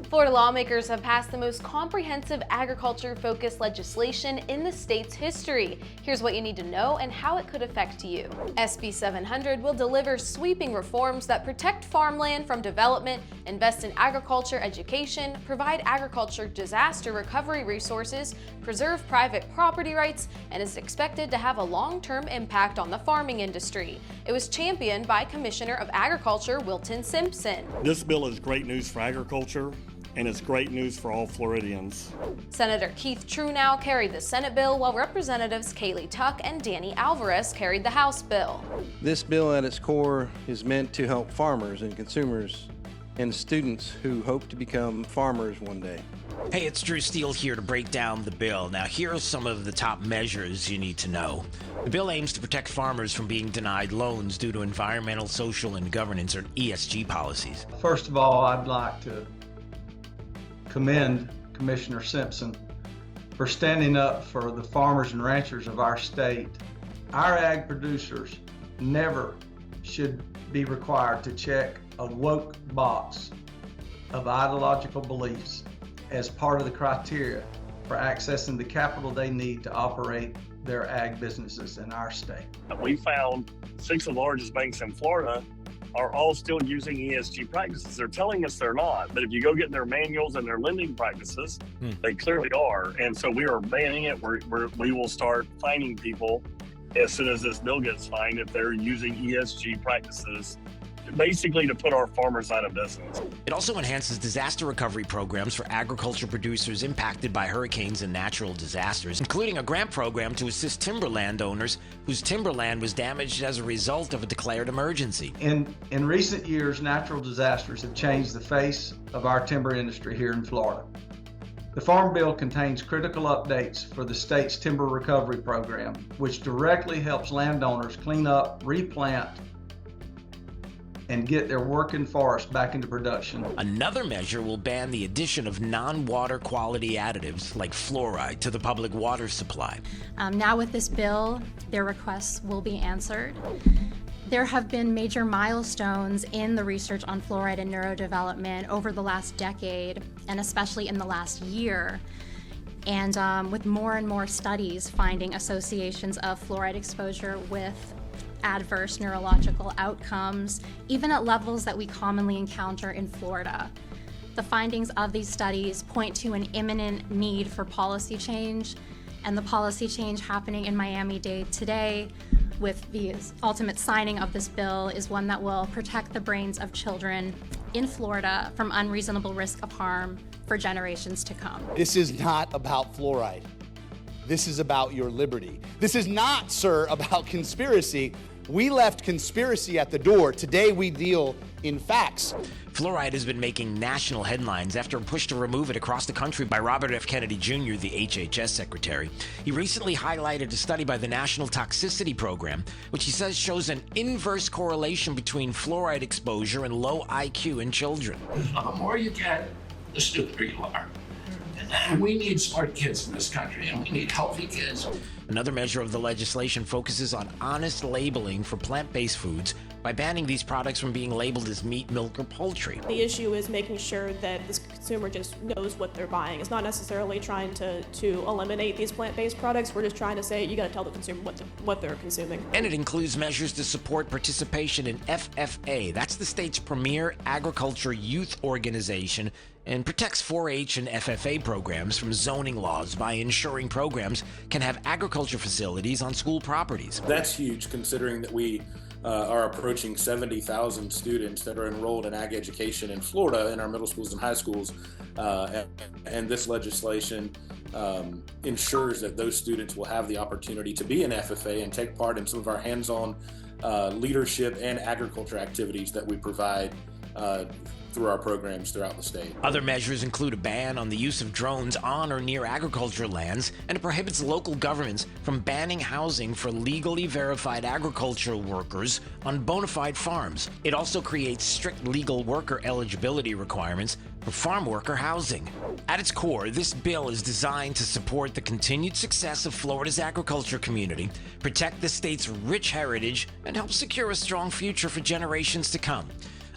Florida lawmakers have passed the most comprehensive agriculture-focused legislation in the state's history. Here's what you need to know and how it could affect you. SB 700 will deliver sweeping reforms that protect farmland from development, invest in agriculture education, provide agriculture disaster recovery resources, preserve private property rights, and is expected to have a long-term impact on the farming industry. It was championed by Commissioner of Agriculture Wilton Simpson. This bill is great news for agriculture, and it's great news for all Floridians. Senator Keith Truenow carried the Senate bill, while Representatives Kaylee Tuck and Danny Alvarez carried the House bill. This bill at its core is meant to help farmers and consumers and students who hope to become farmers one day. Hey, it's Drew Steele here to break down the bill. Now, here are some of the top measures you need to know. The bill aims to protect farmers from being denied loans due to environmental, social, and governance, or ESG policies. First of all, I'd like to commend Commissioner Simpson for standing up for the farmers and ranchers of our state. Our ag producers never should be required to check a woke box of ideological beliefs as part of the criteria for accessing the capital they need to operate their ag businesses in our state. We found 6 of the largest banks in Florida are all still using ESG practices. They're telling us they're not, but if you go get their manuals and their lending practices, they clearly are. And so we are banning it. We will start fining people as soon as this bill gets signed if they're using ESG practices, basically to put our farmers out of business. It also enhances disaster recovery programs for agriculture producers impacted by hurricanes and natural disasters, including a grant program to assist timberland owners whose timberland was damaged as a result of a declared emergency. In recent years, natural disasters have changed the face of our timber industry here in Florida. The Farm Bill contains critical updates for the state's timber recovery program, which directly helps landowners clean up, replant, and get their working forest back into production. Another measure will ban the addition of non-water quality additives like fluoride to the public water supply. Now with this bill, their requests will be answered. There have been major milestones in the research on fluoride and neurodevelopment over the last decade, and especially in the last year. And with more and more studies finding associations of fluoride exposure with adverse neurological outcomes, even at levels that we commonly encounter in Florida. The findings of these studies point to an imminent need for policy change, and the policy change happening in Miami-Dade today with the ultimate signing of this bill is one that will protect the brains of children in Florida from unreasonable risk of harm for generations to come. This is not about fluoride. This is about your liberty. This is not, sir, about conspiracy. We left conspiracy at the door. Today we deal in facts. Fluoride has been making national headlines after a push to remove it across the country by Robert F. Kennedy Jr., the HHS secretary. He recently highlighted a study by the National Toxicity Program, which he says shows an inverse correlation between fluoride exposure and low IQ in children. The more you get, the stupider you are. And we need smart kids in this country, and we need healthy kids. Another measure of the legislation focuses on honest labeling for plant-based foods by banning these products from being labeled as meat, milk, or poultry. The issue is making sure that the consumer just knows what they're buying. It's not necessarily trying to eliminate these plant-based products. We're just trying to say you got to tell the consumer what they're consuming. And it includes measures to support participation in FFA. That's the state's premier agriculture youth organization, and protects 4-H and FFA programs from zoning laws by ensuring programs can have agriculture facilities on school properties. That's huge, considering that we are approaching 70,000 students that are enrolled in ag education in Florida in our middle schools and high schools, and this legislation ensures that those students will have the opportunity to be in FFA and take part in some of our hands-on leadership and agriculture activities that we provide through our programs throughout the state. Other measures include a ban on the use of drones on or near agricultural lands, and it prohibits local governments from banning housing for legally verified agricultural workers on bona fide farms. It also creates strict legal worker eligibility requirements for farm worker housing. At its core, this bill is designed to support the continued success of Florida's agriculture community, protect the state's rich heritage, and help secure a strong future for generations to come.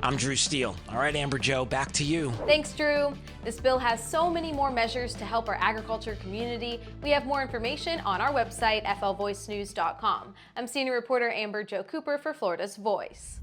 I'm Drew Steele. All right, Amber Joe, back to you. Thanks, Drew. This bill has so many more measures to help our agriculture community. We have more information on our website, flvoicenews.com. I'm senior reporter Amber Jo Cooper for Florida's Voice.